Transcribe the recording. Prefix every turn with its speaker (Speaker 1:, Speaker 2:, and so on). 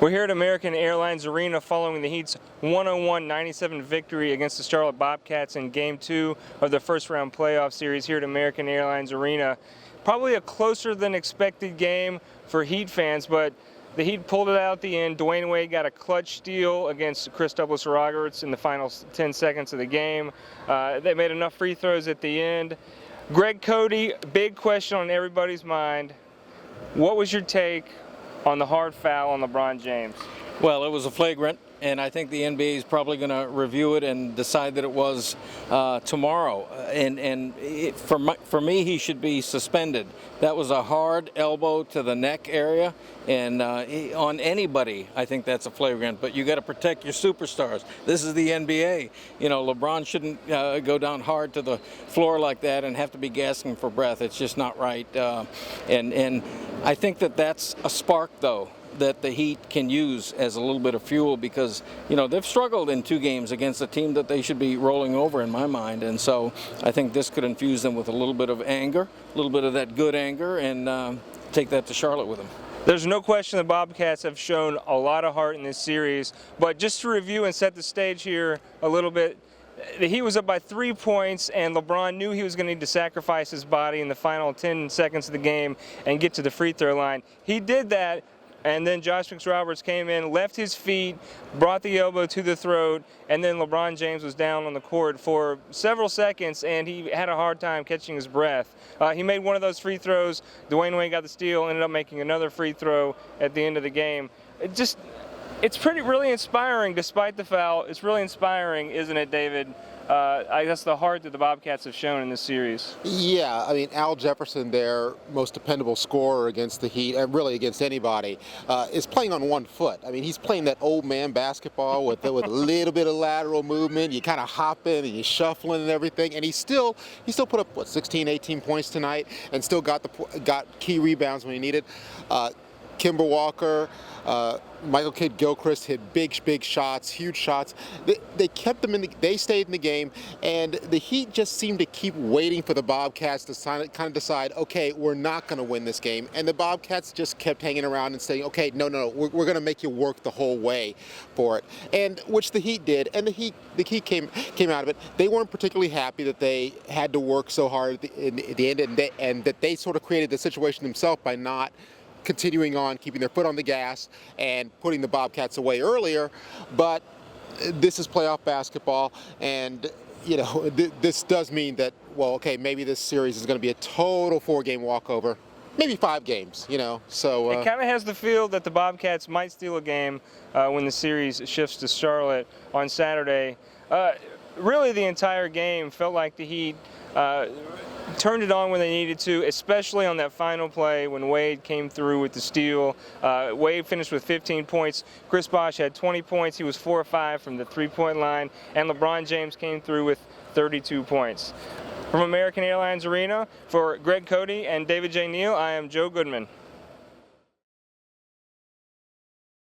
Speaker 1: We're here at American Airlines Arena following the Heat's 101-97 victory against the Charlotte Bobcats in Game 2 of the first round playoff series here at American Airlines Arena. Probably a closer than expected game for Heat fans, but the Heat pulled it out at the end. Dwayne Wade got a clutch steal against Chris Roberts in the final 10 seconds of the game. They made enough free throws at the end. Cote, big question on everybody's mind. What was your take on the hard foul on LeBron James?
Speaker 2: Well, it was a flagrant, and I think the NBA is probably going to review it and decide that it was tomorrow. For me, he should be suspended. That was a hard elbow to the neck area, and on anybody, I think that's a flagrant. But you got to protect your superstars. This is the NBA. You know, LeBron shouldn't go down hard to the floor like that and have to be gasping for breath. It's just not right. And I think that that's a spark, though, that the Heat can use as a little bit of fuel, because, you know, they've struggled in 2 games against a team that they should be rolling over in my mind. And so I think this could infuse them with a little bit of anger, a little bit of that good anger, and take that to Charlotte with them.
Speaker 1: There's no question the Bobcats have shown a lot of heart in this series, but just to review and set the stage here a little bit, the Heat was up by 3 points, and LeBron knew he was going to need to sacrifice his body in the final 10 seconds of the game and get to the free throw line. He did that, and then Josh Roberts came in, left his feet, brought the elbow to the throat, and then LeBron James was down on the court for several seconds, and he had a hard time catching his breath. He made one of those free throws. Dwayne Wade got the steal, ended up making another free throw at the end of the game. It's really inspiring despite the foul. It's really inspiring, isn't it, David? I guess the heart that the Bobcats have shown in this series.
Speaker 3: Yeah, I mean, Al Jefferson, their most dependable scorer against the Heat, and really against anybody, is playing on 1 foot. I mean, he's playing that old man basketball with a little bit of lateral movement. You kind of hop in and you're shuffling and everything, and he still put up, what, 16, 18 points tonight, and still got key rebounds when he needed. Kimber Walker, Michael Kidd-Gilchrist hit big shots, huge shots. They kept them they stayed in the game, and the Heat just seemed to keep waiting for the Bobcats to kind of decide, okay, we're not going to win this game. And the Bobcats just kept hanging around and saying, okay, no, we're going to make you work the whole way for it. And which the Heat did, and the Heat came out of it. They weren't particularly happy that they had to work so hard at the end, and that they sort of created the situation themselves by not continuing on, keeping their foot on the gas and putting the Bobcats away earlier. But this is playoff basketball, and you know, this does mean that, well, okay, maybe this series is going to be a total 4-game walkover, maybe 5 games, you know. So
Speaker 1: it kind of has the feel that the Bobcats might steal a game when the series shifts to Charlotte on Saturday. Really, the entire game felt like the Heat turned it on when they needed to, especially on that final play when Wade came through with the steal. Wade finished with 15 points. Chris Bosh had 20 points. He was 4 or 5 from the 3-point line. And LeBron James came through with 32 points. From American Airlines Arena, for Cote and David J. Neal, I am Joe Goodman.